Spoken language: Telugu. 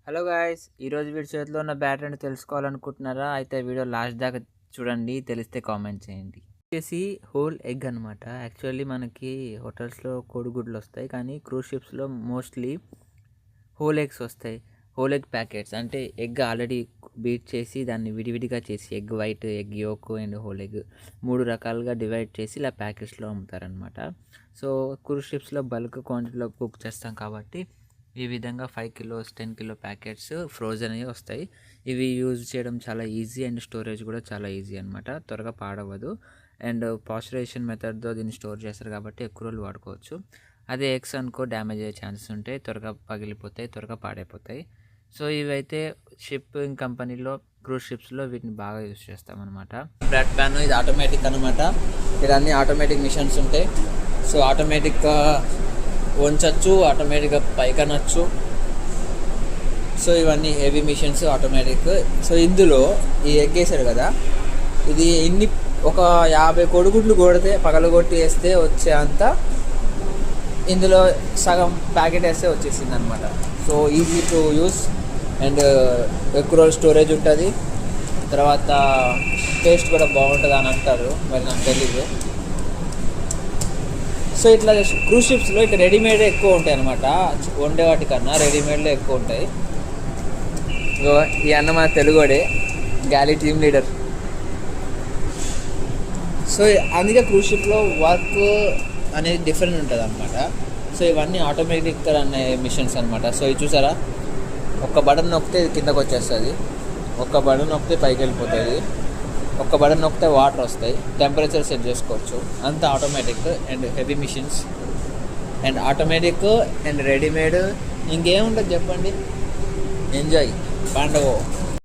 హలో గాయ్స్, ఈరోజు వీడి చేతిలో ఉన్న బ్యాటరీని తెలుసుకోవాలనుకుంటున్నారా? అయితే వీడియో లాస్ట్ దాకా చూడండి, తెలిస్తే కామెంట్ చేయండి. వచ్చేసి హోల్ ఎగ్ అనమాట. యాక్చువల్లీ మనకి హోటల్స్లో కోడిగుడ్లు వస్తాయి, కానీ క్రూజ్ షిప్స్లో మోస్ట్లీ హోల్ ఎగ్స్ వస్తాయి. హోల్ ఎగ్ ప్యాకెట్స్ అంటే ఎగ్ ఆల్రెడీ బీట్ చేసి దాన్ని విడివిడిగా చేసి egg white, egg yolk and whole egg 3 రకాలుగా డివైడ్ చేసి ఇలా ప్యాకెట్స్లో అమ్ముతారనమాట. సో క్రూజ్ షిప్స్లో బల్క్ క్వాంటిటీలో కుక్ చేస్తాం కాబట్టి ఈ విధంగా 5 కిలోస్ 10 కిలో ప్యాకెట్స్ ఫ్రోజన్ అయ్యి వస్తాయి. ఇవి యూజ్ చేయడం చాలా ఈజీ అండ్ స్టోరేజ్ కూడా చాలా ఈజీ అనమాట. త్వరగా పాడవదు అండ్ పాస్చరైజేషన్ మెథడ్తో దీన్ని స్టోర్ చేస్తారు కాబట్టి ఎక్కువ రోజులు వాడుకోవచ్చు. అదే ఎగ్స్ అనుకో డ్యామేజ్ అయ్యే ఛాన్సెస్ ఉంటాయి, త్వరగా పగిలిపోతాయి, త్వరగా పాడైపోతాయి. సో ఇవైతే షిప్పింగ్ కంపెనీలో క్రూజ్ షిప్స్లో వీటిని బాగా యూజ్ చేస్తామన్నమాట. బ్రెడ్ ప్యాన్ ఇది ఆటోమేటిక్ అనమాట. ఇక్కడ అన్ని ఆటోమేటిక్ మిషన్స్ ఉంటాయి. సో ఆటోమేటిక్గా వంచచ్చు, ఆటోమేటిక్గా పైకనొచ్చు. సో ఇవన్నీ హెవీ మిషన్స్ ఆటోమేటిక్. సో ఇందులో ఈ ఎగ్ వేసారు కదా, ఇది ఒక 50 కోడిగుడ్లు కొడితే పగలగొట్టి వేస్తే వచ్చే అంత ఇందులో సగం ప్యాకెట్ వేస్తే వచ్చేసింది అనమాట. So easy to use and ఎక్కువ రోజు స్టోరేజ్ ఉంటుంది. తర్వాత టేస్ట్ కూడా బాగుంటుంది అని అంటారు, మరి నాకు తెలీదు. సో ఇట్లా క్రూజ్ షిప్స్లో ఇట్లా రెడీమేడ్ ఎక్కువ ఉంటాయి అనమాట. వండే వాటికన్నా రెడీమేడ్లో ఎక్కువ ఉంటాయి. ఈ అన్న మన తెలుగుడే, గ్యాలీ టీమ్ లీడర్. సో అందుకే క్రూజ్ షిప్లో వర్క్ అనేది డిఫరెంట్ ఉంటుంది అనమాట. సో ఇవన్నీ ఆటోమేటిక్ అనే మిషన్స్ అనమాట. సో ఇది చూసారా, ఒక్క బటన్ నొక్కితే ఇది కిందకు వచ్చేస్తుంది, ఒక్క బటన్ నొక్కితే పైకి వెళ్ళిపోతుంది, ఒక్క బటన్ నొక్కితే వాటర్ వస్తాయి, టెంపరేచర్ సెట్ చేసుకోవచ్చు. అంతా automatic and heavy machines and automatic and readymade. ఇంకేముంటుంది చెప్పండి, ఎంజాయ్ పండుగ.